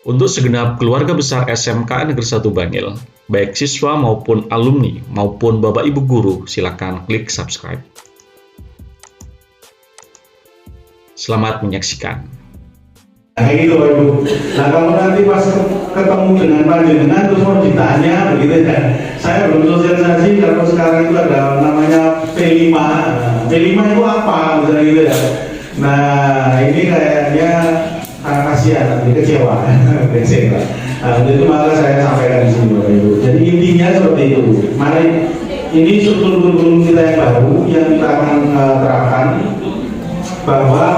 Untuk segenap keluarga besar SMK Negeri 1 Bangil, baik siswa maupun alumni maupun Bapak Ibu guru, silakan klik subscribe. Selamat menyaksikan. Kayak gitu Pak Ibu. Nah kalau nanti pas ketemu dengan panjenengan terus mau ditanya begitu ya. Saya belum sosialisasi kalau sekarang itu ada namanya P5. P5 itu apa misalnya gitu ya. Nah ini kayaknya kasihan nanti kecewa. Nah untuk itu maka saya sampaikan di sini Bapak Ibu. Jadi intinya seperti itu. Mari ini struktur kurikulum kita yang baru yang kita akan terapkan bahwa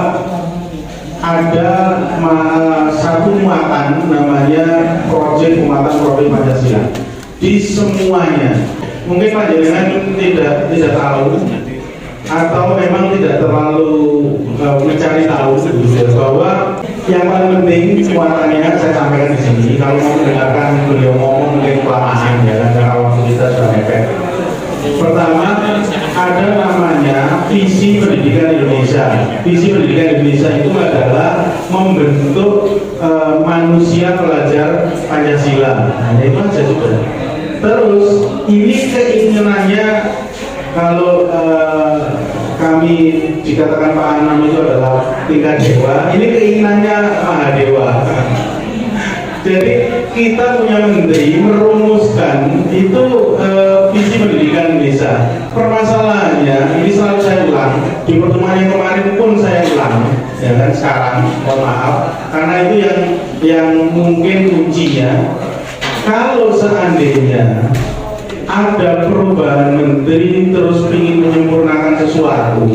ada satu muatan namanya proyek muatan profil Pancasila di semuanya. Mungkin panjenengan tidak tahu atau memang tidak terlalu mencari tahu bahwa yang paling penting muatannya saya sampaikan di sini. Kalau mau mendengarkan beliau ngomong mungkin kelamaan ya karena waktu kita sudah mepet. Pertama ada namanya visi pendidikan Indonesia. Visi pendidikan Indonesia itu adalah membentuk manusia pelajar Pancasila. Nah itu aja sudah. Terus ini keinginannya kalau kami dikatakan Pak Anam itu adalah tingkat dewa. Ini keinginannya Mahadewa. Jadi kita punya menteri merumuskan itu visi pendidikan Indonesia. Permasalahannya ini selalu saya ulang di pertemuan yang kemarin pun saya ulang ya kan sekarang mohon maaf karena itu yang mungkin kuncinya kalau seandainya ada perubahan menteri terus ingin menyempurnakan sesuatu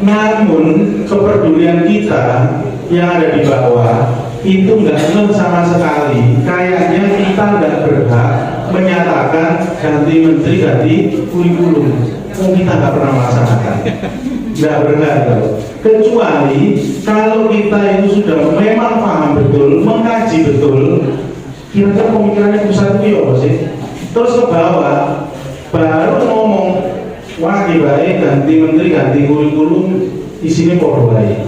namun kepedulian kita yang ada di bawah itu nggak sama sekali. Kayaknya kita nggak berhak menyatakan ganti menteri, ganti kurikulum. Kita nggak pernah melaksanakan, nggak berhak. Kecuali kalau kita itu sudah memang paham betul, mengkaji betul, kira-kira pemikirannya pusat itu apa sih? Terus ke bawah, baru ngomong, wah baik ganti menteri, ganti kurikulum, isinya podo baik.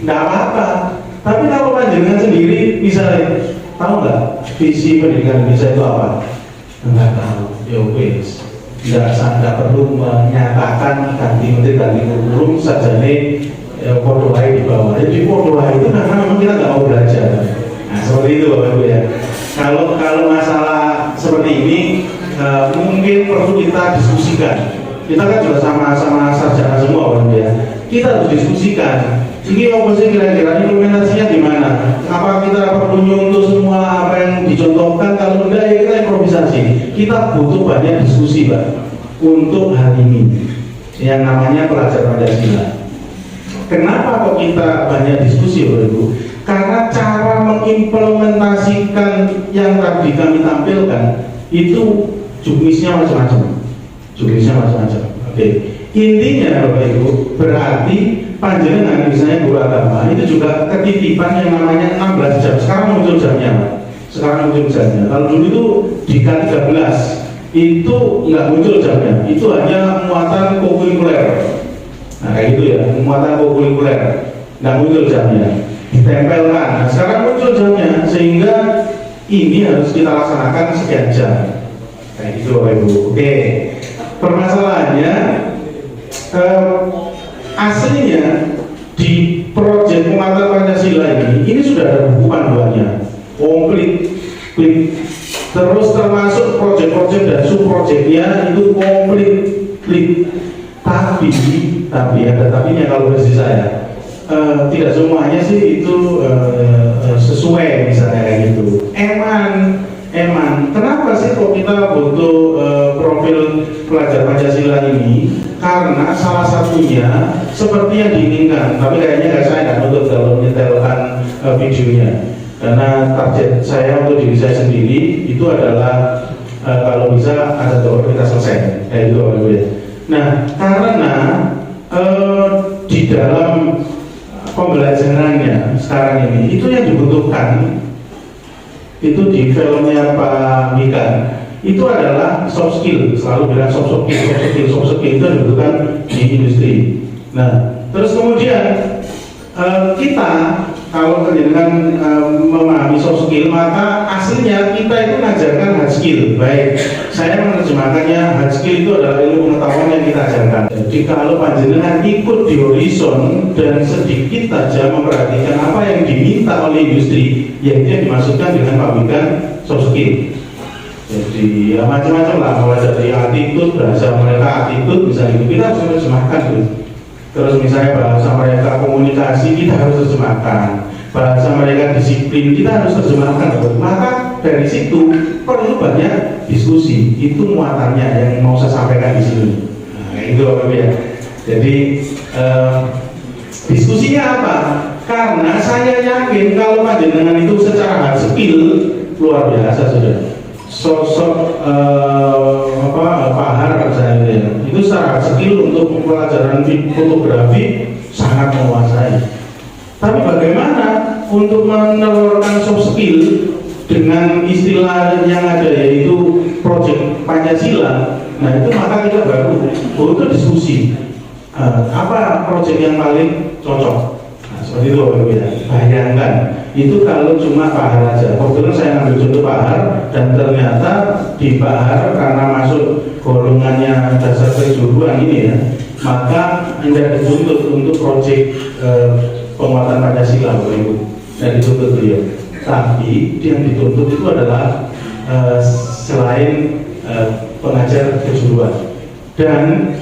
Nggak apa-apa. Tapi kalau panjenengan sendiri misalnya tahu nggak visi pendidikan Indonesia itu apa? Nggak tahu. Ya wes, nggak perlu menyatakan ganti menteri ganti kurikulum saja nih podo di bawah. Jadi podo itu karena memang kita nggak mau belajar. Nah seperti itu Bapak Ibu ya. Kalau masalah seperti ini mungkin perlu kita diskusikan. Kita kan juga sama-sama sarjana semua Bapak Ibu ya. Kita harus diskusikan. Ini apa sih kira-kira implementasinya gimana? Apa kita perlu nyontoh semua apa yang dicontohkan? Kalau enggak ya kita improvisasi. Kita butuh banyak diskusi Pak untuk hari ini yang namanya pelajar Pancasila. Kenapa kok kita banyak diskusi Bapak Ibu? Karena cara mengimplementasikan yang tadi kami tampilkan itu juknisnya macam-macam. Oke. Intinya Bapak Ibu berarti panjenengan misalnya guru agama itu juga ketitipan yang namanya 16 jam. Sekarang muncul jamnya. Kalau dulu itu di K13 itu nggak muncul jamnya. Itu hanya muatan kokurikuler. Nah kayak gitu ya, muatan kokurikuler nggak muncul jamnya. Ditempelkan. Nah, sekarang muncul jamnya sehingga ini harus kita laksanakan sekian jam. Kayak gitu Bapak Ibu. Oke. Permasalahannya aslinya di proyek penguatan Pancasila ini sudah ada buku panduannya komplit, terus termasuk proyek-proyek dan subproyeknya itu komplit. Tapi ada tapinya kalau versi saya tidak semuanya sih itu sesuai misalnya kayak gitu. Eman, kenapa sih kok kita butuh profil pelajar Pancasila ini? Karena salah satunya seperti yang diinginkan, tapi kayaknya saya nggak nutup kalau menyetelkan videonya. Karena target saya untuk diri saya sendiri itu adalah kalau bisa ada doa kita selesai, kayak gitu ya. Nah, karena di dalam pembelajarannya sekarang ini itu yang dibutuhkan itu di filmnya Pak Mika itu adalah soft skill, selalu bilang soft skill itu dibutuhkan di industri. Nah, terus kemudian kita kalau dengan memahami soft skill. Baik, saya menerjemahkannya hard skill itu adalah ilmu pengetahuan yang kita ajarkan. Jadi kalau panjenengan ikut di horizon dan sedikit saja memperhatikan apa yang diminta oleh industri, yaitu yang dimaksudkan dengan pabrikan soft skill. Jadi ya macam-macam lah, mulai dari attitude, bahasa mereka attitude misalnya itu kita harus menerjemahkan tuh. Terus misalnya bahasa mereka komunikasi kita harus terjemahkan, bahasa mereka disiplin kita harus terjemahkan. Maka dari situ perlu banyak diskusi, itu muatannya yang mau saya sampaikan di sini. Nah, itu apa ya? Jadi diskusinya apa? Karena saya yakin kalau panjenengan itu secara hard skill luar biasa sudah. Sosok Pak Har misalnya itu secara skill untuk pelajaran fotografi sangat menguasai. Tapi bagaimana untuk menelurkan soft skill dengan istilah yang ada yaitu proyek Pancasila? Nah itu maka kita baru butuh diskusi apa proyek yang paling cocok. Nah, seperti itu Bapak Ibu ya. Bayangkan itu kalau cuma Pak Har aja. Kebetulan saya ambil contoh Pak Har dan ternyata di Pak Har karena masuk golongannya dasar kejuruan ini ya, maka Anda dituntut untuk proyek penguatan Pancasila Bapak Ibu dan dituntut beliau. Tapi yang dituntut itu adalah selain pengajar kejuruan dan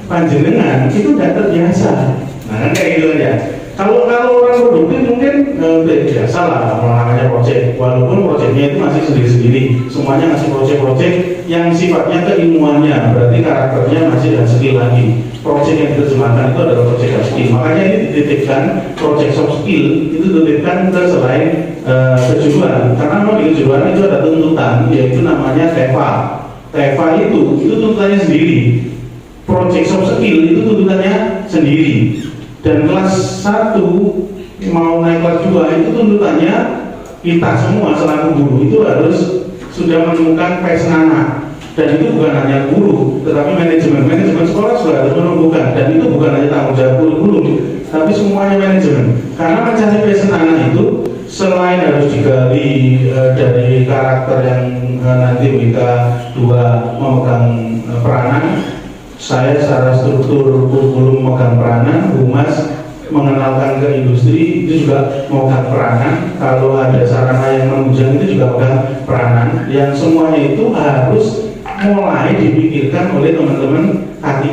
panjenengan itu tidak terbiasa. Nah kan kayak gitu ya. Kalau orang produktif mungkin biasa lah namanya proyek, walaupun proyeknya itu masih sendiri-sendiri, semuanya masih proyek-proyek yang sifatnya keilmuannya, berarti karakternya masih hard skill lagi. Proyek yang diterjemahkan itu adalah proyek hard skill, makanya ini dititipkan proyek soft skill itu dititipkan ke selain kejuruan, karena mau di kejuruan itu ada tuntutan yaitu namanya TEFA. TEFA itu tuntutannya sendiri, proyek soft skill itu tuntutannya sendiri. Dan kelas 1 mau naik kelas 2 itu tuntutannya kita semua selaku guru itu harus sudah menemukan passion anak. Dan itu bukan hanya guru, tetapi manajemen sekolah sudah harus menentukan. Dan itu bukan hanya tanggung jawab kurikulum, tapi semuanya manajemen. Karena mencari passion anak itu selain harus digali dari karakter yang nanti mereka dua memegang peranan. Saya secara struktur kurikulum memegang peranan, humas mengenalkan ke industri itu juga memegang peranan, kalau ada sarana yang menunjang itu juga memegang peranan, yang semuanya itu harus mulai dipikirkan oleh teman-teman K3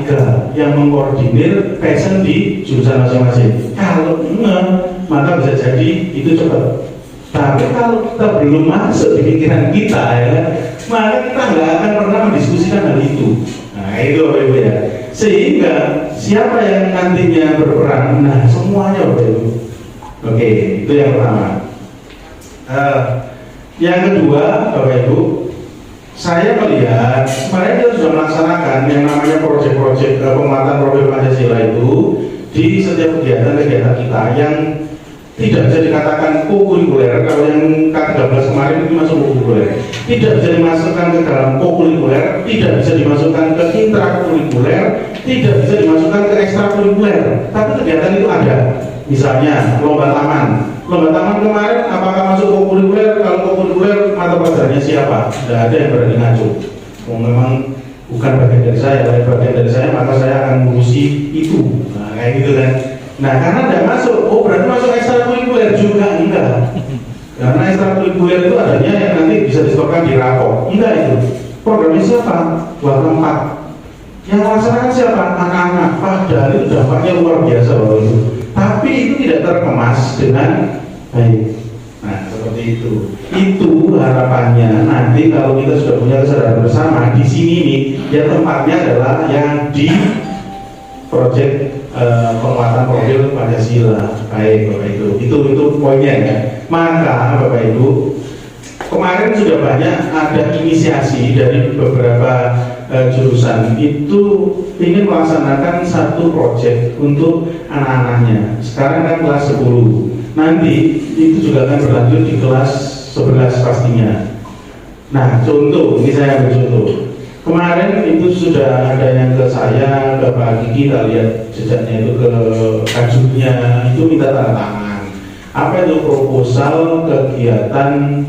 yang mengkoordinir passion di jurusan masing-masing. Kalau enggak, maka bisa jadi itu cepat. Tapi kalau kita belum masuk di pikiran kita ya, maka kita nggak akan pernah mendiskusikan hal itu. Nah itu Bapak Ibu ya. Sehingga siapa yang nantinya berperan, nah semuanya Bapak Ibu. Oke, itu yang pertama. Yang kedua Bapak Ibu, saya melihat sebenarnya kita sudah melaksanakan yang namanya proyek-proyek penguatan profil Pancasila itu di setiap kegiatan-kegiatan kita yang tidak bisa dikatakan kokurikuler. Kalau yang K13 kemarin itu masuk kokurikuler, tidak bisa dimasukkan ke dalam kokurikuler, tidak bisa dimasukkan ke intrakurikuler, tidak bisa dimasukkan ke ekstrakurikuler, tapi kegiatan itu ada. Misalnya lomba taman kemarin apakah masuk kokurikuler? Kalau kokurikuler mata pelajarannya siapa? Tidak ada yang berani ngacu. Memang bukan bagian dari saya, lain bagian dari saya, maka saya akan mengurusi itu. Nah kayak gitu kan. Nah karena tidak masuk, oh berarti masuk ekstrakurikuler juga enggak. Karena ekstrakurikuler itu adanya yang nanti bisa disetorkan di rapor. Enggak itu. Programnya siapa? 24. Yang melaksanakan siapa? Anak-anak. Padahal itu dampaknya luar biasa loh itu. Tapi itu tidak terkemas dengan baik. Nah seperti itu. Itu harapannya nanti kalau kita sudah punya kesadaran bersama di sini nih, ya tempatnya adalah yang di proyek penguatan profil Pancasila. Baik Bapak Ibu, itu poinnya ya. Maka Bapak Ibu, kemarin sudah banyak ada inisiasi dari beberapa jurusan itu ingin melaksanakan satu proyek untuk anak-anaknya. Sekarang kan kelas 10, nanti itu juga akan berlanjut di kelas 11 pastinya. Nah contoh, ini saya ambil contoh. Kemarin itu sudah ada yang ke saya, ke Pak Gigi, kita lihat jejaknya itu ke kajutnya, itu minta tanda tangan. Apa itu proposal kegiatan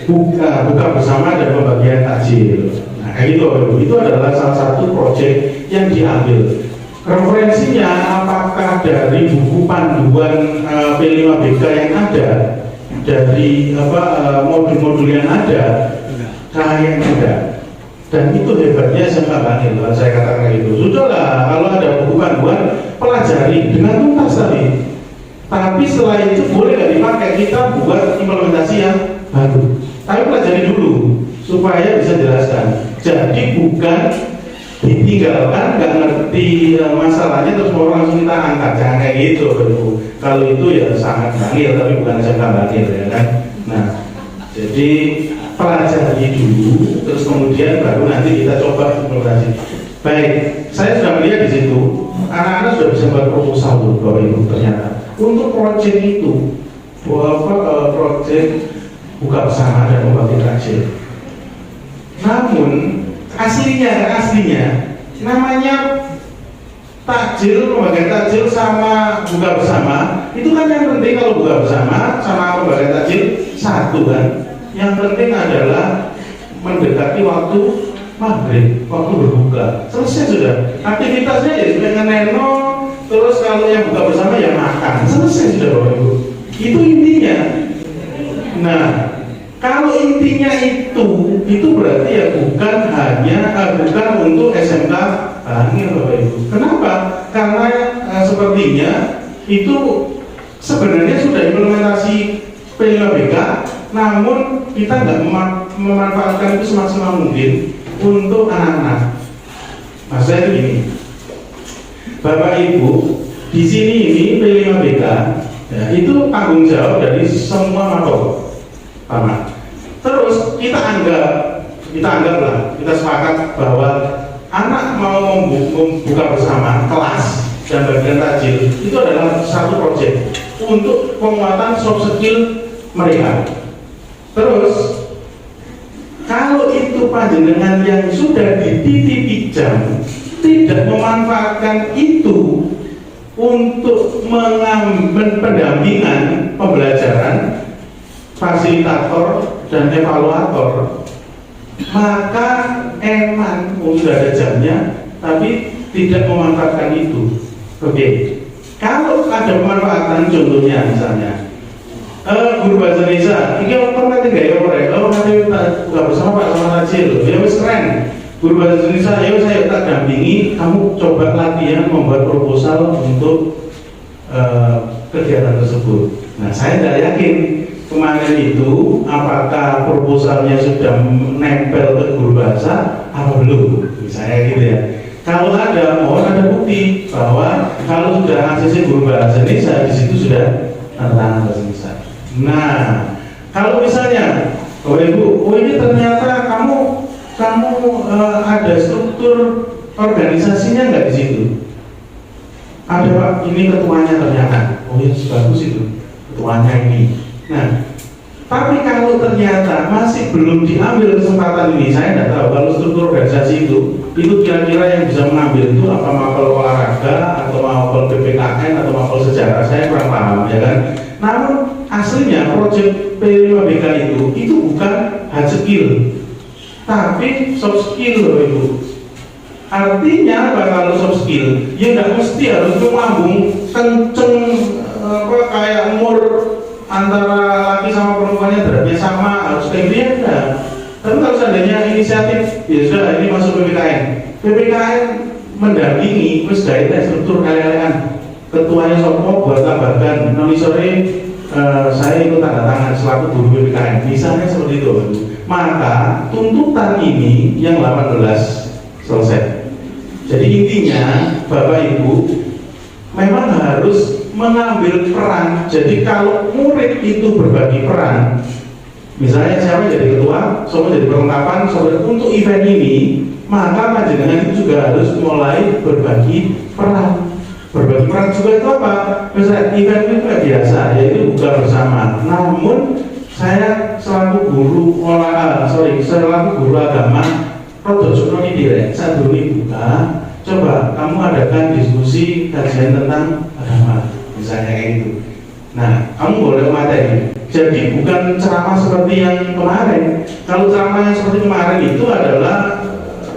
buka bersama dan pembagian takjil. Nah, kayak gitu, itu adalah salah satu proyek yang diambil. Referensinya apakah dari buku panduan P5BK yang ada, dari modul-modul yang ada, kayaknya enggak. Dan itu hebatnya SMK Bangil, saya katakan itu. Sudahlah, kalau ada buku panduan, pelajari dengan tuntas tadi. Tapi setelah itu boleh nggak dipakai, kita buat implementasi yang baru. Tapi pelajari dulu supaya bisa jelaskan. Jadi bukan ditinggalkan, nggak ngerti masalahnya terus mau langsung kita angkat, jangan kayak gitu. Kalau itu ya sangat Bangil, tapi bukan SMK Bangil ya kan. Nah, jadi pelajari dulu, terus kemudian baru nanti kita coba implementasi. Baik, saya sudah melihat di situ, anak-anak sudah bisa buat proposal tuh, Bapak Ibu ternyata. Untuk proyek itu, proyek buka bersama dan membagi takjil. Namun aslinya namanya takjil, pembagian takjil sama buka bersama itu kan yang penting. Kalau buka bersama sama pembagian takjil satu kan, yang penting adalah mendekati waktu maghrib, waktu berbuka, selesai sudah. Aktivitasnya ya sudah ngeneno, terus kalau yang buka bersama ya makan, selesai sudah Bapak Ibu. Itu intinya. Nah, kalau intinya itu berarti ya bukan untuk SMK Bangil Bapak Ibu. Kenapa? Karena sepertinya itu sebenarnya sudah implementasi P5BK, namun kita nggak memanfaatkan itu semaksimal mungkin untuk anak-anak. Maksudnya itu gini, Bapak Ibu di sini ini P5BK ya, itu tanggung jawab dari semua makhluk. Terus kita anggaplah, kita sepakat bahwa anak mau membuka bersama kelas dan bagian takjil itu adalah satu proyek untuk penguatan soft skill mereka. Terus kalau itu panjenengan yang sudah dititipi jam tidak memanfaatkan itu untuk mengambil pendampingan pembelajaran, fasilitator dan evaluator, maka emang sudah ada jamnya tapi tidak memanfaatkan itu. Oke, kalau ada pemanfaatan, contohnya misalnya guru bahasa Indonesia, ini orang nanti gak ya orang, nanti buka bersama Pak sama Najil, ya wis keren. Guru bahasa Indonesia, ayo saya tak dampingi, kamu coba latihan membuat proposal untuk kegiatan tersebut. Nah, saya tidak yakin kemarin itu apakah proposalnya sudah menempel ke guru bahasa apa belum, misalnya gitu ya. Kalau ada, mohon ada bukti bahwa kalau sudah aksesnya guru bahasa Indonesia, di situ sudah tanda tangan bahasa Indonesia. Nah, kalau misalnya, Bapak Ibu, oh ini ternyata kamu ada struktur organisasinya nggak di situ? Ada Pak, ini ketuanya ternyata. Oh ya bagus itu, ketuanya ini. Nah, tapi kalau ternyata masih belum diambil kesempatan ini, saya tidak tahu kalau struktur organisasi itu kira-kira yang bisa mengambil itu apa mapel olahraga atau mapel PPKN atau mapel sejarah, saya kurang paham ya kan. Namun aslinya proyek P5BK itu bukan hard skill tapi soft skill loh Ibu. Artinya apa kalau soft skill? Ya nggak mesti harus melambung kenceng kayak umur antara laki sama perempuannya derajatnya sama, harus kayak gitu ya. Tapi kalau seandainya inisiatif, ya sudah ini masuk PPKN. PPKN mendampingi, terus dari struktur kalian ketuanya sopo buat tambahkan. Nanti sore saya ikut tanda tangan selaku guru PPKN. Misalnya seperti itu. Maka tuntutan ini yang 18 selesai. Jadi intinya Bapak Ibu memang harus mengambil peran. Jadi kalau murid itu berbagi peran, misalnya siapa jadi ketua, siapa jadi perlengkapan, siapa untuk event ini, maka panjenengan itu juga harus mulai berbagi peran. Berbagi peran juga itu apa? Misalnya event itu biasa, yaitu buka bersama. Namun saya selaku guru agama, Rodojono ini saya dulu buka. Coba kamu adakan diskusi kajian tentang agama, misalnya kayak gitu. Nah, kamu boleh materi. Jadi bukan ceramah seperti yang kemarin. Kalau ceramah yang seperti kemarin itu adalah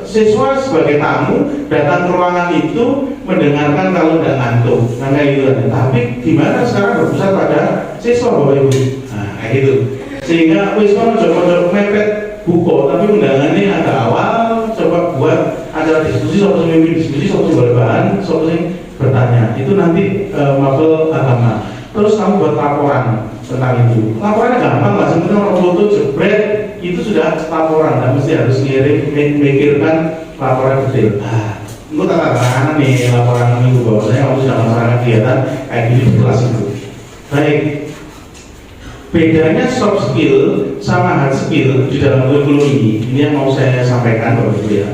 siswa sebagai tamu datang ke ruangan itu mendengarkan kalau tidak ngantuk, nah kayak gitu. Tapi gimana sekarang berpusat pada siswa Bapak Ibu? Nah kayak gitu. Sehingga siswa coba mepet buku, tapi undangannya agak awal. Coba buat acara diskusi, soal memimpin diskusi, soal sumber bahan, soal bertanya. Itu nanti mapel agama. Terus kamu buat laporan tentang itu. Laporannya gampang lah, sebenarnya orang foto jebret itu sudah laporan, nggak mesti harus ngirim, memikirkan laporan detail. Itu tata nih laporan minggu bahwasanya kamu sudah melaksanakan kegiatan kayak gini di kelas itu. Baik, bedanya soft skill sama hard skill di dalam kurikulum ini yang mau saya sampaikan Bapak Ibu ya.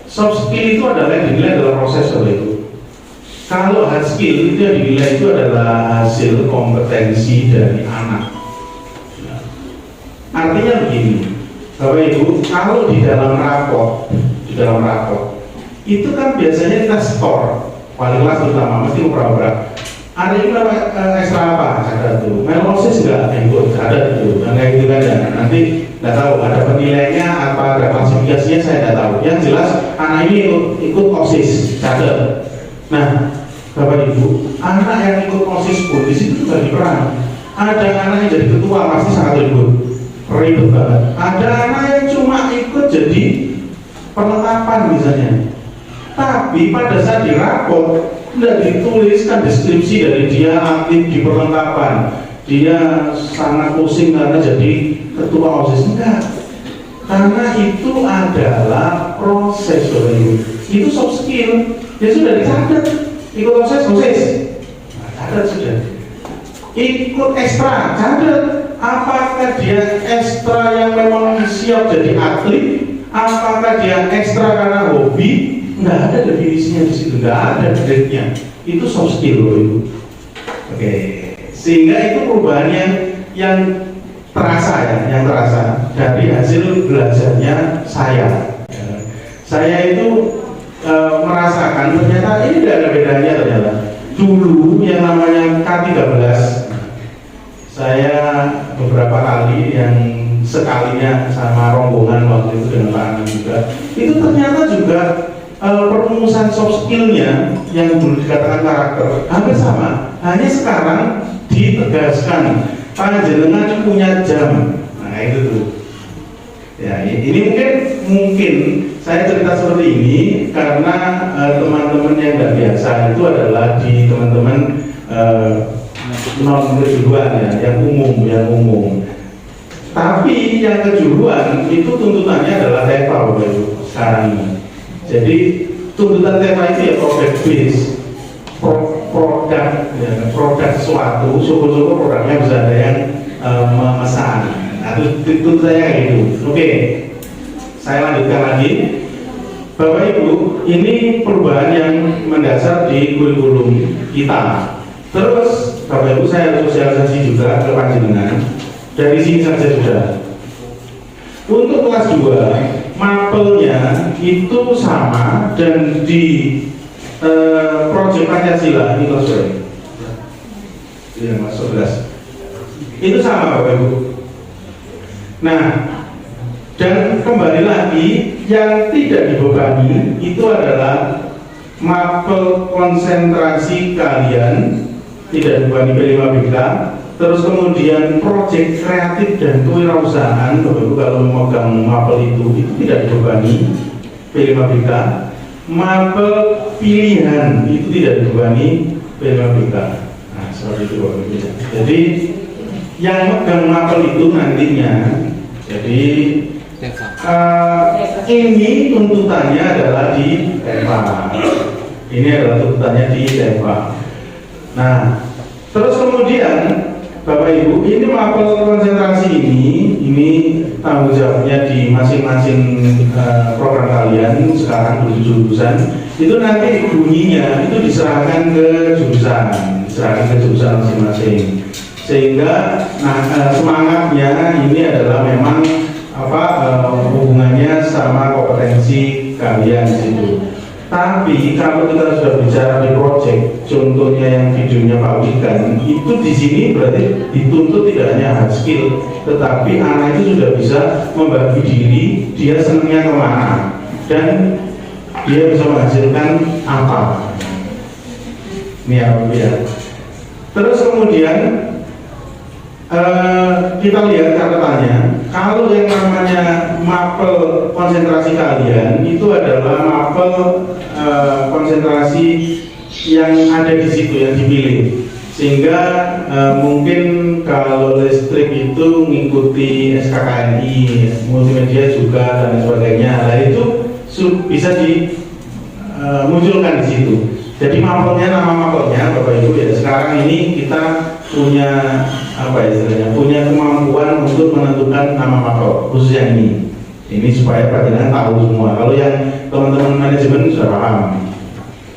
Soft skill itu adalah yang dinilai adalah proses Bapak Ibu. Kalau hard skill itu yang dinilai itu adalah hasil kompetensi dari anak. Artinya begini, Bapak Ibu, kalau di dalam raport itu kan biasanya kita store, wali kelas terutama mesti ngobrol-ngobrol. Ada yang ekstra apa? Ada tuh. Melosis nggak ikut? Ada tuh. Dan kayak gitu kan ya. Nanti nggak tahu ada penilaiannya apa, ada klasifikasinya saya nggak tahu. Yang jelas anak ini ikut OSIS, catat. Nah, Bapak Ibu, anak yang ikut OSIS pun di situ juga diperan. Ada anak yang jadi ketua pasti sangat ribet banget. Ada anak yang cuma ikut jadi perlengkapan misalnya. Tapi pada saat di rapor tidak dituliskan deskripsi dari dia aktif di perlengkapan, dia sangat pusing karena jadi ketua OSIS. Enggak, karena itu adalah proses Bapak Ibu. Itu soft skill, dia sudah dicatat. Ikut OSIS, nah, catat sudah. Ikut ekstra, catat. Apakah dia ekstra yang memang siap jadi atlet? Apakah dia ekstra karena hobi? Nggak ada definisinya di situ, nggak ada grade-nya. Itu soft skill loh itu. Oke, sehingga itu perubahan yang terasa ya, yang terasa dari hasil belajarnya saya. Saya itu merasakan ternyata ini tidak ada bedanya ternyata. Dulu yang namanya K13, saya beberapa kali yang sekalinya sama rombongan waktu itu dengan Pak Anand juga, itu ternyata juga perumusan soft skillnya yang dulu dikatakan karakter hampir sama, hanya sekarang ditegaskan panjenengan punya jam. Nah itu tuh ya, ini mungkin saya cerita seperti ini karena teman-teman yang tidak biasa itu adalah di teman-teman non kejuruan ya, yang umum. Tapi yang kejuruan itu tuntutannya adalah TEPA Bapak Ibu sekarang ini. Jadi tuntutan TEPA itu ya product base, produk sesuatu, syukur-syukur produknya bisa ada yang memesan. Nah itu saya kayak gitu. Oke, saya lanjutkan lagi. Bapak Ibu, ini perubahan yang mendasar di kurikulum kita. Terus Bapak Ibu, saya sosialisasi juga ke panjenengan. Dari sini saja sudah. Untuk kelas 2, mapelnya itu sama dan di proyek Pancasila ini kelas 2. Ya, Mas 11. Itu sama Bapak Ibu. Nah, dan kembali lagi yang tidak dibebani itu adalah mapel konsentrasi kalian tidak dibebani P5BK. Terus kemudian proyek kreatif dan kewirausahaan Bapak Ibu kalau memegang mapel itu tidak dibebani P5BK. Mapel pilihan itu tidak dibebani P5BK. Nah seperti itu Bapak Ibu. Jadi yang megang mapel itu nantinya, jadi ini tuntutannya adalah di TEPA. Ini adalah tuntutannya di TEPA. Nah terus kemudian Bapak Ibu, ini mapel konsentrasi ini tanggung jawabnya di masing-masing program kalian sekarang 7 jurusan. Itu nanti bunyinya itu diserahkan ke jurusan masing-masing. Sehingga semangatnya ini adalah memang hubungannya sama kompetensi kalian di situ. Tapi kalau kita sudah bicara di project, contohnya yang videonya Pak Wikan, itu di sini berarti dituntut tidak hanya hard skill, tetapi anak itu sudah bisa membagi diri, dia senangnya kemana, dan dia bisa menghasilkan apa. Ini ya. Terus kemudian kita lihat catatannya, kalau yang namanya mapel konsentrasi kalian itu adalah mapel konsentrasi yang ada di situ yang dipilih, sehingga mungkin kalau listrik itu mengikuti SKKNI, multimedia juga dan sebagainya. Nah itu bisa dimunculkan di situ. Jadi mapelnya, nama mapelnya Bapak Ibu ya, sekarang ini kita punya apa istilahnya, punya kemampuan untuk menentukan nama mapel khusus yang ini supaya Pak tahu semua. Kalau yang teman-teman manajemen sudah paham,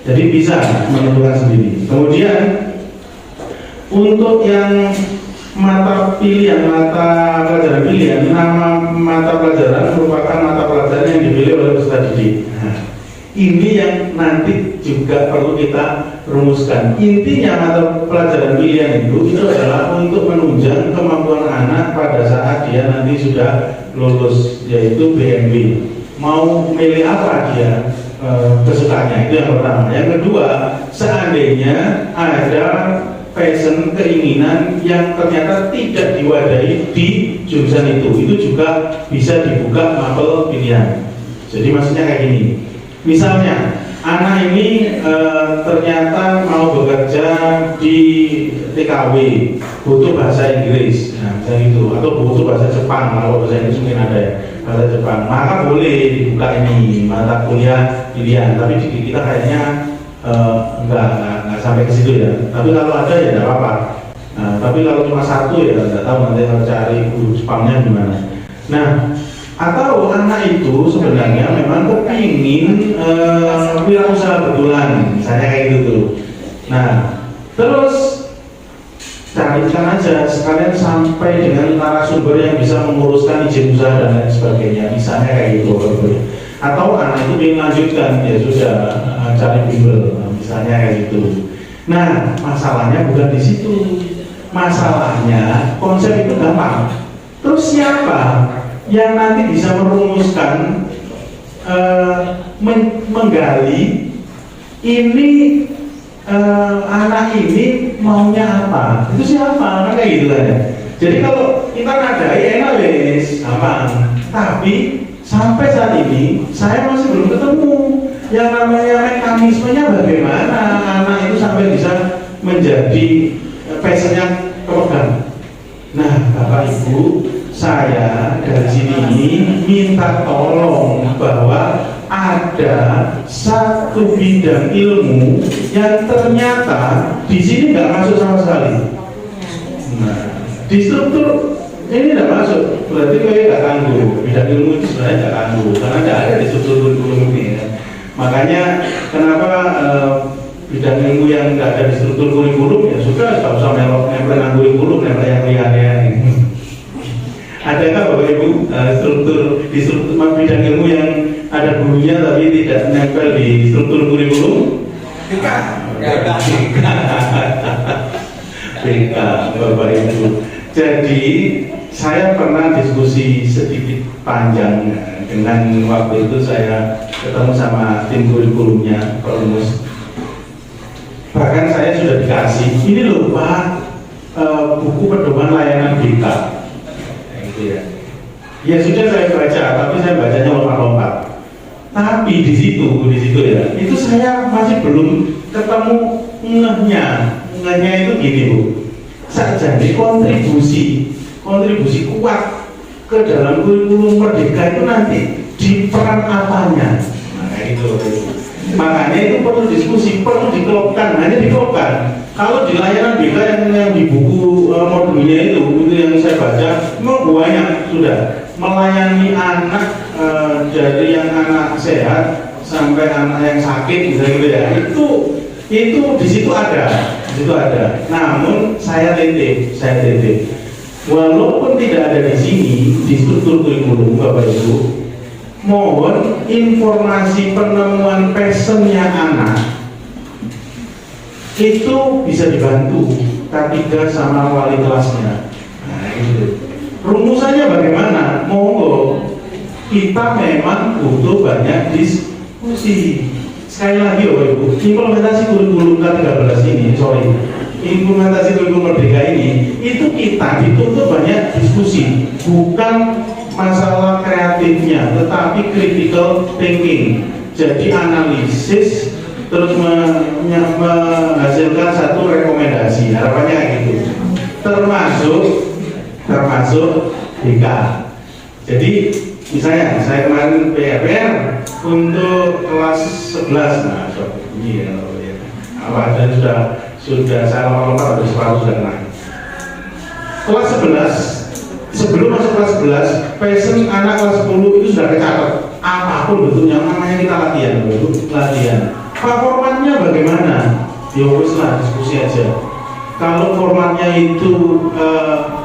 jadi bisa menentukan sendiri. Kemudian untuk yang mata pilihan, mata pelajaran pilihan, nama mata pelajaran merupakan mata pelajaran yang dipilih oleh peserta didik. Nah, ini yang nanti juga perlu kita rumuskan. Intinya mata pelajaran pilihan itu adalah untuk menunjang kemampuan anak pada saat dia nanti sudah lulus, yaitu BMB. Mau milih apa dia kesukaannya, itu yang pertama. Yang kedua, seandainya ada passion, keinginan yang ternyata tidak diwadahi di jurusan itu juga bisa dibuka mapel pilihan. Jadi maksudnya kayak gini. Misalnya anak ini ternyata mau bekerja di TKW, butuh bahasa Inggris, nah itu, atau butuh bahasa Jepang. Kalau bahasa Inggris mungkin ada ya, bahasa Jepang, maka boleh dibuka ini mata kuliah pilihan. Tapi di kita kayaknya enggak sampai ke situ ya. Tapi kalau ada ya tidak apa-apa. Nah, tapi kalau cuma satu ya tidak tahu, nanti harus cari guru Jepangnya gimana. Nah, atau anak itu sebenarnya memang kepingin wirausaha betulan, misalnya kayak gitu. Nah, terus carikan aja sekalian sampai dengan narasumber yang bisa menguruskan izin usaha dan lain sebagainya, misalnya kayak gitu. Atau anak itu ingin lanjutkan, ya sudah cari bimbel, misalnya kayak gitu. Nah, masalahnya bukan di situ. Masalahnya konsep itu gampang. Terus siapa yang nanti bisa merumuskan, menggali ini anak ini maunya apa? Itu siapa? Kan kayak gitu kan ya. Jadi kalau kita nadai enak wes, gampang. Tapi sampai saat ini saya masih belum ketemu yang namanya mekanismenya bagaimana anak itu sampai bisa menjadi passionnya kepegang. Nah, Bapak Ibu, saya dari sini minta tolong bahwa ada satu bidang ilmu yang ternyata di sini nggak masuk sama sekali. Nah, di struktur ini tidak masuk, berarti kayak nggak tangguh. Bidang ilmu itu sebenarnya nggak tangguh karena nggak ada di struktur kurikulum ini. Ya. Makanya kenapa bidang ilmu yang nggak ada di struktur kurikulum ya sudah nggak usah nempel kurikulum, nempel yang liarnya. Adakah Bapak Ibu di struktur bidang ilmu yang ada gurunya tapi tidak nempel di struktur kurikulum? Bapak Ibu. Jadi saya pernah diskusi sedikit panjang dengan waktu itu saya ketemu sama tim kurikulumnya Pak Rumus. Bahkan saya sudah dikasih ini loh Pak, buku pedoman layanan BK. Ya sudah saya baca, tapi saya bacanya lompat-lompat. Tapi di situ ya, itu saya masih belum ketemu ngehnya itu gini Bu. Jadi kontribusi kuat ke dalam kurikulum Merdeka itu nanti di peran apanya? Nah itu. Makanya itu perlu diskusi, perlu dikelopkan, hanya dikelopkan. Kalau di layanan BK yang di buku modulnya itu yang saya baca, memang banyak sudah melayani anak dari yang anak sehat sampai anak yang sakit gitu ya. Itu di situ ada. Namun saya titip. Walaupun tidak ada di sini di struktur kurikulum Bapak Ibu, mohon informasi penemuan passionnya anak itu bisa dibantu K3 sama wali kelasnya. Nah, itu rumusannya bagaimana? Monggo, kita memang butuh banyak diskusi. Sekali lagi Ibu, implementasi kurikulum K13 ini, implementasi kurikulum Merdeka ini, itu kita dituntut banyak diskusi, bukan masalah kreatifnya, tetapi critical thinking. Jadi analisis terus menghasilkan satu rekomendasi, harapannya kayak gitu, termasuk BK. Jadi misalnya saya kemarin PR untuk kelas 11, nah ini ya, apa dan sudah saya lompat habis separuh sudah kena. Kelas 11, sebelum masuk kelas 11, passion anak kelas 10 itu sudah kecatat apapun bentuknya, namanya kita latihan. Pak, formatnya bagaimana? Ya wis lah, diskusi aja. Kalau formatnya itu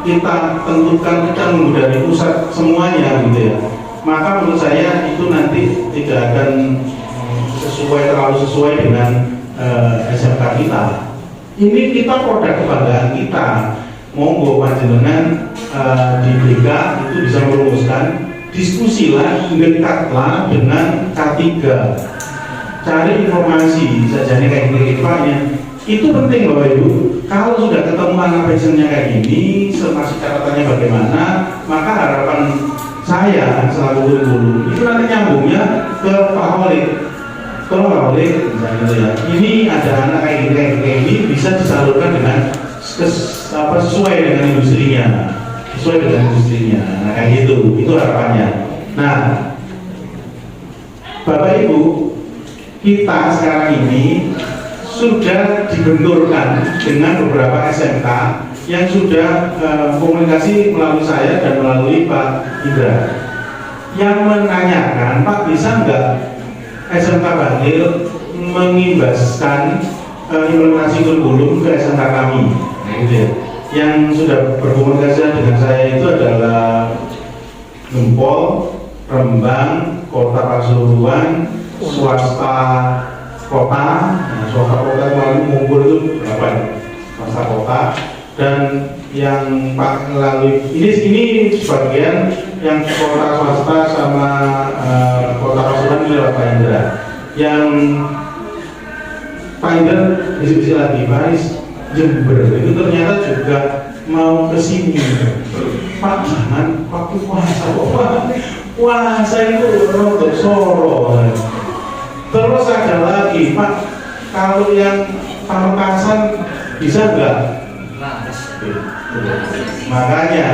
kita tentukan, kita nunggu dari pusat semuanya gitu ya, maka menurut saya itu nanti tidak akan terlalu sesuai dengan SMK kita. Ini kita produk kebanggaan kita. Monggo panjenengan di BK itu bisa merumuskan, diskusilah, dekatlah dengan K3, cari informasi sajanya kayak gini Paknya. Itu penting Bapak Ibu. Kalau sudah ketemu anak passionnya kayak gini, masih catatannya bagaimana, maka harapan saya selaku guru itu nanti nyambungnya ke Pak Wali. Kalau Pak Wali misalnya gitu ya, ini ada anak kayak gini bisa disalurkan dengan sesuai dengan industrinya, Nah kayak gitu, itu harapannya. Nah, Bapak Ibu, kita sekarang ini sudah dibenturkan dengan beberapa SMK yang sudah komunikasi melalui saya dan melalui Pak Indra, yang menanyakan, Pak bisa nggak SMK Bangil mengimbaskan implementasi kurikulum ke SMK kami? Nah gitu ya. Yang sudah berkomunikasi dengan saya itu adalah Gempol, Rembang, Kota Pasuruan, swasta kota, swasta kota kemarin mengumpul itu berapa ya? Swasta kota, dan yang Pak melalui ini sebagian yang kota swasta sama Kota Pasuruan lewat Pak Indra. Yang Pak Indra bisik-bisik lagi, Pak Aris Jember itu ternyata juga mau ke sini. Pak jangan waktu puasa itu untuk Solo. Terus ada lagi, Pak kalau yang Pamekasan bisa enggak? Makanya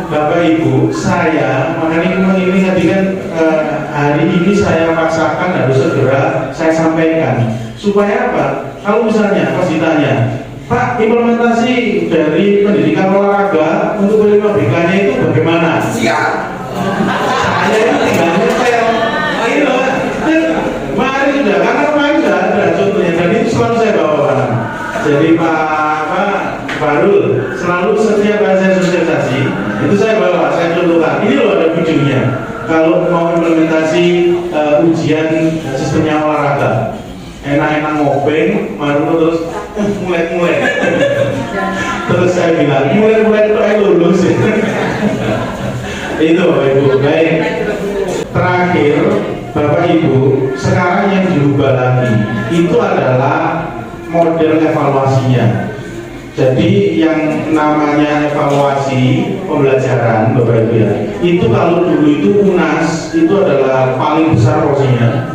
Bapak Ibu, saya makanya ini tadi kan hari ini saya paksakan harus segera saya sampaikan supaya apa? Kalau misalnya pas ditanya, Pak, implementasi dari pendidikan olahraga untuk penerima BK-nya itu bagaimana? Siap. Saya itu tinggal nyetel. Mari sudah, karena kemarin sudah ada contohnya, dan itu selalu saya bawa. Jadi Pak Barul selalu setiap kali saya sosialisasi itu saya bawa, saya contohkan. Ini loh ada videonya. Kalau mau implementasi ujian sistemnya olahraga, enak-enak ngopeng, baru terus mulai. Terus saya bilang, mulai itu ayo lulus. Itu Bapak Ibu. Baik. Terakhir, Bapak Ibu, sekarang yang dirubah lagi itu adalah model evaluasinya. Jadi yang namanya evaluasi pembelajaran Bapak Ibu ya, itu kalau dulu itu UNAS itu adalah paling besar porsinya.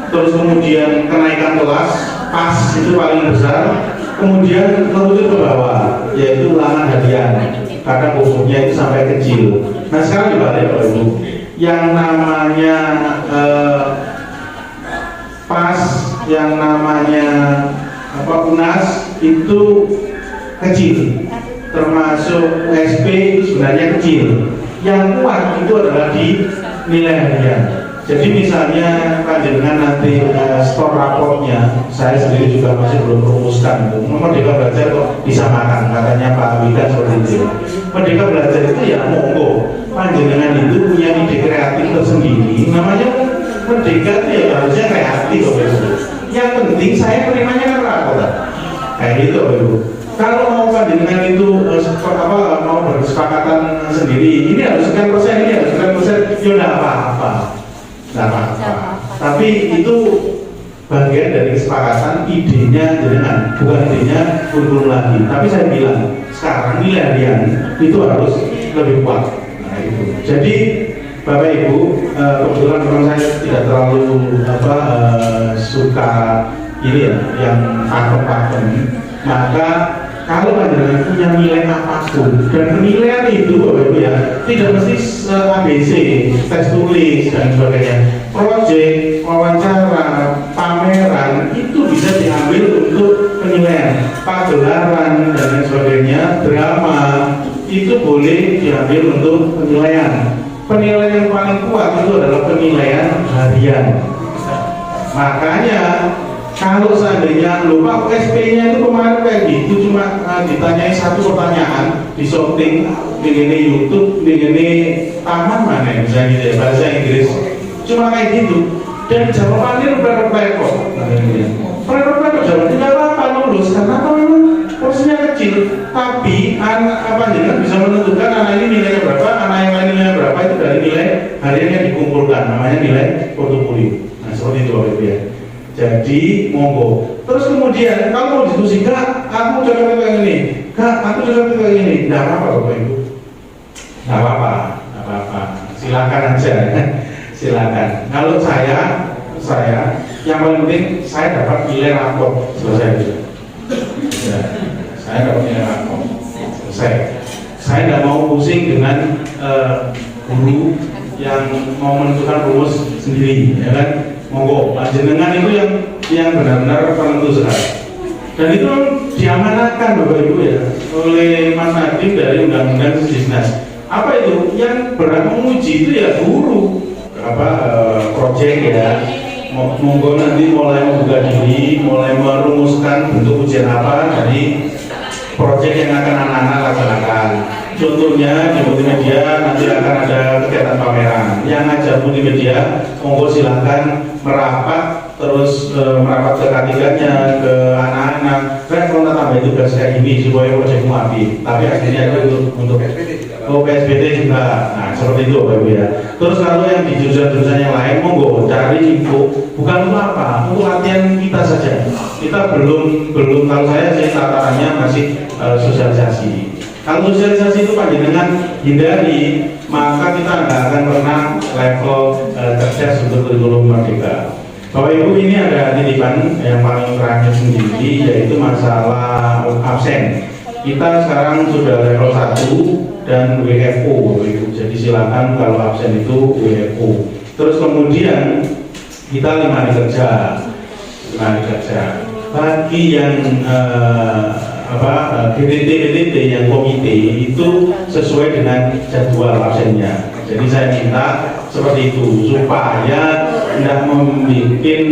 Terus kemudian kenaikan kelas pas itu paling besar, kemudian menuju ke bawah yaitu ulangan harian, kadang bobotnya itu sampai kecil. Nah sekarang dibalik Bapak Ibu, yang namanya pas, yang namanya UNAS itu kecil, termasuk SP itu sebenarnya kecil. Yang kuat itu adalah di nilai harian. Jadi misalnya panjenengan nanti store raportnya, saya sendiri juga masih belum merumuskan itu. Merdeka Belajar kok disamakan, katanya Pak Widan seperti itu. Merdeka Belajar itu ya monggo, panjenengan itu punya ide kreatif tersendiri, Namanya merdeka itu ya harusnya kreatif Bapak Ibu. Yang penting saya terimanya kan rapor. Kayak gitu Bapak Ibu. Kalau mau panjenengan itu mau berkesepakatan sendiri, ini harus sekian persen, ini harus sekian persen, ya nggak apa-apa. Tapi itu bagian dari kesepakatan, idenya jenengan, bukan idenya kurikulum lagi. Tapi saya bilang sekarang nilai harian itu harus lebih kuat. Nah, itu. Jadi Bapak Ibu, kebetulan memang saya tidak terlalu suka ini ya, yang pakem-pakem. Maka kalau panjenengan punya nilai apapun dan penilaian itu Bapak Ibu ya, tidak mesti ABC, tes tulis dan sebagainya. Proyek, wawancara, pameran itu bisa diambil untuk penilaian. Pagelaran dan lain sebagainya, drama itu boleh diambil untuk penilaian. Penilaian yang paling kuat itu adalah penilaian harian. Makanya kalau seandainya lupa SP-nya itu kemarin kayak gitu, cuma ditanyai satu pertanyaan di shooting di ini YouTube, di ini taman mana misalnya gitu ya, bahasa Inggris, cuma kayak gitu. Dan jawabannya repot-repot. Repot-repot jawabannya nggak apa-apa, lulus karena apa, memang porsinya kecil. Tapi jangan bisa menentukan anak ini nilainya berapa, anak yang lain nilainya berapa, itu dari nilai harian yang dikumpulkan, namanya nilai portofolio. Nah seperti itu Bapak Ibu ya. Jadi monggo. Terus kemudian kalau mau diskusi, Kak, aku cocoknya kayak gini, Kak, aku cocoknya kayak gini, nggak apa-apa Bapak Ibu, nggak apa-apa, silakan aja, silakan. Kalau saya yang paling penting saya dapat nilai rapor selesai. Ya, saya dapat nilai rapor selesai. Saya tidak mau pusing dengan guru yang mau menentukan rumus sendiri, ya kan? Monggo, panjenengan itu yang benar-benar penentu sekali. Dan itu diamanatkan Bapak Ibu ya oleh Mas Nadiem dari Undang-Undang Sisdiknas. Apa itu? Yang berhak menguji itu ya guru, proyek ya. Monggo nanti mulai membuka diri, mulai merumuskan bentuk ujian apa dari proyek yang akan anak-anak laksanakan. Contohnya di multimedia nanti akan ada kegiatan pameran. Yang ngajar multimedia, monggo silahkan merapat, terus merapat ke K3-nya, ke anak-anak. Saya mau tambah tugas kayak gini supaya proyekmu api. Tapi akhirnya itu untuk PSBT juga. Nah seperti itu Bapak Ibu ya. Terus kalau yang di jurusan-jurusan yang lain, monggo cari info. Bukan untuk apa? Untuk latihan kita saja. Kita belum kalau saya sih tatarannya masih sosialisasi. Kalau sosialisasi itu panjenengan hindari, maka kita nggak akan pernah level cerdas untuk kurikulum merdeka. Bapak Ibu, ini ada titipan yang paling terakhir sendiri, yaitu masalah absen. Kita sekarang sudah level 1 dan WFO, Bapak Ibu. Jadi silakan kalau absen itu WFO. Terus kemudian kita 5 hari kerja. Bagi yang BTT yang komite itu sesuai dengan jadwal absennya. Jadi saya minta seperti itu supaya tidak membuat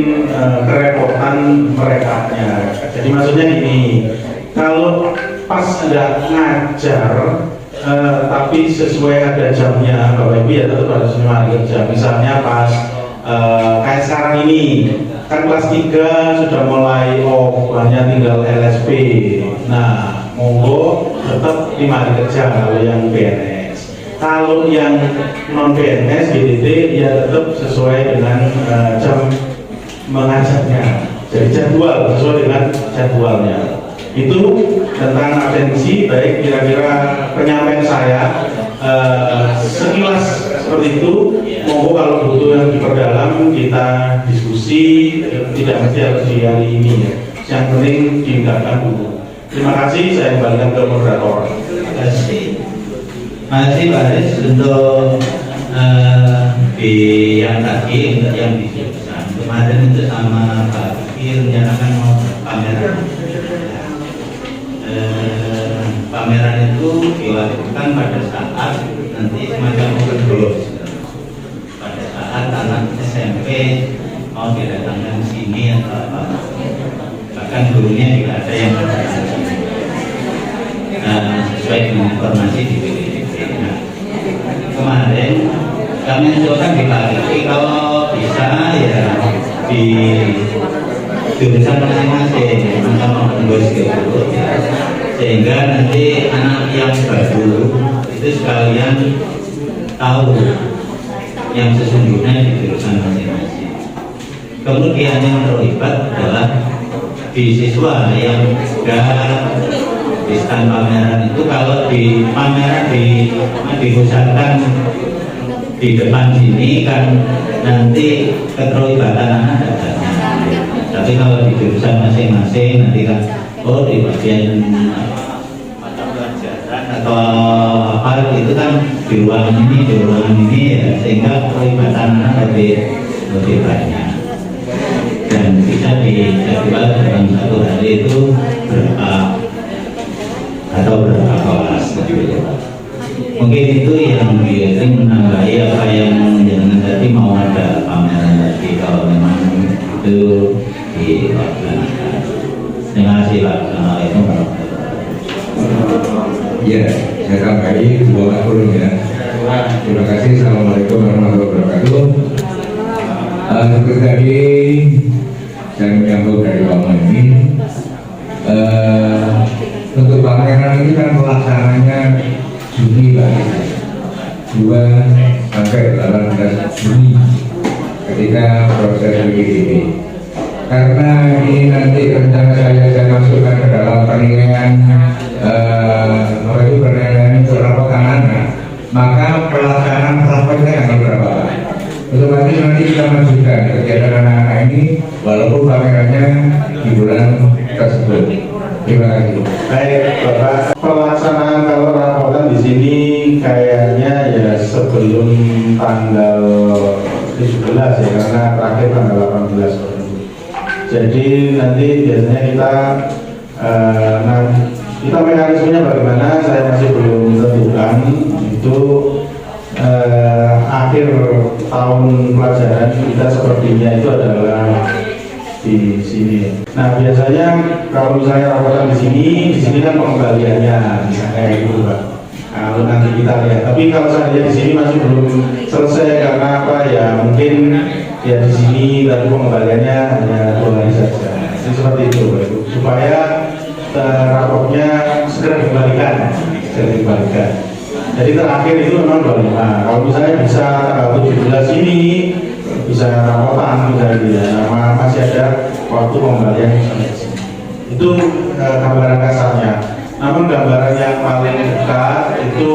kerepotan mereka. Jadi maksudnya gini, kalau pas tidak ngajar tapi sesuai ada jamnya Bapak Ibu ya tetap harus 5 hari kerja. Misalnya pas kayak sekarang ini kan kelas 3 sudah mulai hanya tinggal LSP. Nah monggo tetap 5 hari kerja kalau yang PNS. Kalau yang non PNS BTT ya tetap sesuai dengan jam mengajarnya. Jadi jadwal sesuai dengan jadwalnya. Itu tentang absensi. Baik, kira-kira penyampaian saya sekilas seperti itu. Monggo kalau butuh yang diperdalam kita diskusi, tidak mesti harus di hari ini ya. Yang penting diindahkan dulu. Terima kasih, saya kembalikan ke moderator. Terima kasih Pak Aris untuk yang tadi, untuk yang disebutkan kemarin itu sama Pak Fikir rencanakan mau pameran. Pameran itu dilakukan pada saat nanti semacam open house. Pada saat anak SMP mau didatangkan sini atau apa, bahkan gurunya juga ada yang berdatang. Sesuai dengan informasi di BPDP. Nah, kemarin kami mencoba dibagi kalau bisa ya di jurusan masing-masing sama pengurus gitu ya. Sehingga nanti anak yang baru itu sekalian tahu yang sesungguhnya di jurusan masing-masing. Kemudian yang terlibat adalah di siswa yang sudah di stand pameran itu, kalau di pameran dipusatkan di depan sini kan nanti keterlibatan anak ada. Tapi kalau di jurusan masing-masing nanti kan di bagian mata pelajaran atau apa itu kan di ruangan ini ya, sehingga keterlibatan anak lebih banyak dan bisa dijadwal dalam satu hari itu berapa kelas. Mungkin itu yang biasanya menambahi apa yang jangan tadi mau ada pameran tadi kalau memang itu dilaksanakan. Terima kasih Pak. Assalamualaikum warahmatullahi wabarakatuh. Ya, saya tambahi dua kolom ya. Terima kasih. Assalamualaikum warahmatullahi wabarakatuh. Seperti tadi saya menyambut dari Pak Muhammad. Untuk pameran ini kan pelaksananya Juni Pak, 2 sampai 18 Juni ketika proses begini. Karena ini nanti rencana saya masukkan ke dalam penilaian penilaian untuk anak, maka pelaksanaan prakteknya akan berapa Pak? Otomatis nanti kita masukkan kegiatan anak-anak ini walaupun pamerannya di bulan tersebut. Terima kasih. Baik Bapak, pelaksanaan kalau rapotan di sini kayaknya ya sebelum tanggal 17 ya, karena terakhir tanggal 18. Jadi nanti biasanya kita mekanismenya bagaimana saya masih belum tentukan. Itu akhir tahun pelajaran kita sepertinya itu adalah di sini. Nah biasanya kalau misalnya rapotan di sini kan pengembaliannya bisa kayak gitu Pak. Kalau nanti kita lihat. Tapi kalau saya di sini masih belum selesai karena apa ya? Mungkin ya di sini tapi pengembaliannya hanya 2 hari saja. Jadi seperti itu Pak. Supaya raportnya segera dikembalikan. Jadi terakhir itu memang 25. Kalau misalnya bisa tanggal 17 ini bisa rapotan misalnya, masih ada waktu pembalian sampai sini. Itu gambaran kasarnya. Namun gambaran yang paling dekat itu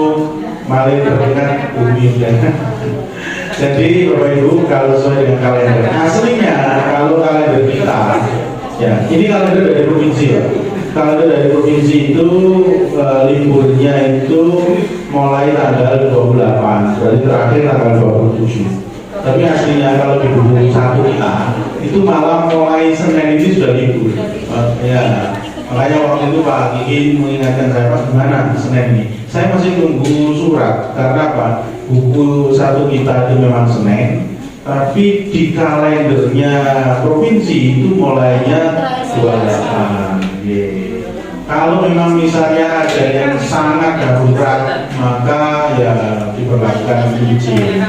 paling terdekat bumi ya. Jadi Bapak Ibu kalau sesuai dengan kalender aslinya, kalau kalender kita ya ini kalender dari provinsi ya. Kalender dari provinsi itu liburnya itu mulai tanggal 28, berarti terakhir tanggal 27. Tapi aslinya kalau di buku 1 kita itu malam mulai Senin ini sudah libur. Ya, makanya waktu itu Pak Kiki mengingatkan saya, Pak gimana Senin ini? Saya masih tunggu surat karena apa? Buku 1 kita itu memang Senin, tapi di kalendernya provinsi itu mulainya 28. Kalau memang misalnya ada yang sangat darurat, maka ya diperlakukan izin.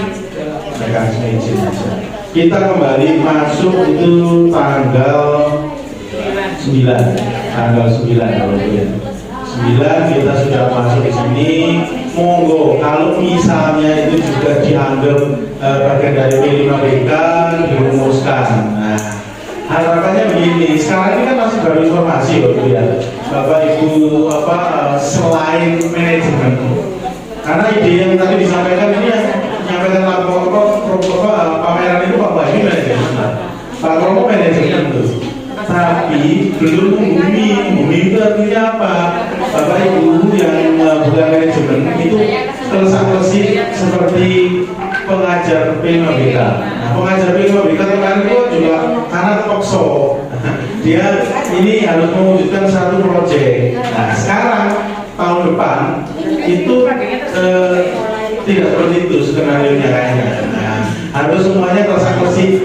Kita kembali masuk itu tanggal 9 kalau ya. 9 kita sudah masuk di sini. Monggo kalau misalnya itu juga dianggap bagian dari P5BK dirumuskan. Nah, harapannya begini. Sekarang ini kan masih baru informasi Bapak ya. Bapak Ibu selain manajemen. Karena ide yang tadi disampaikan ini menyampaikan lapor pameran itu Pak Bayu manajemen, Pak Romo manajemen tuh. Tapi belum bumi itu artinya apa? Bapak Ibu yang bukan manajemen itu terus seperti pengajar P5BK. Nah, pengajar P5BK kemarin itu juga karena terpaksa dia ini harus mewujudkan satu proyek. Nah sekarang tahun depan itu tidak seperti itu skenario-nya kayaknya. Nah, harus semuanya tersaksi.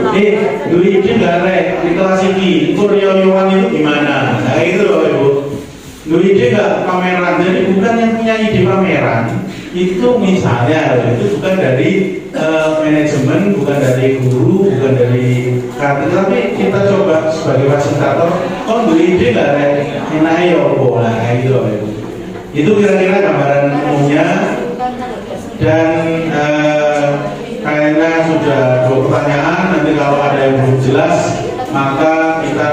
Duit ini nggak rek di kelas ini, kurioyoan itu gimana? Nah itu loh Ibu. Duit ini nggak pameran, jadi bukan yang punya ide pameran itu misalnya itu bukan dari manajemen, bukan dari guru, bukan dari kantin, tapi kita coba sebagai fasilitator, kon beri ide lah, enak ya bola gitu loh. Itu kira-kira gambaran umumnya. Dan kayaknya sudah 2 pertanyaan. Nanti kalau ada yang belum jelas, maka kita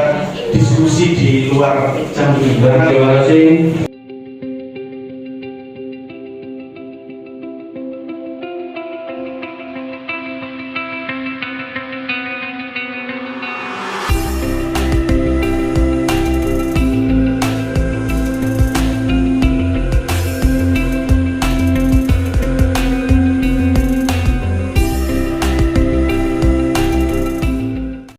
diskusi di luar jam 7. Terima kasih.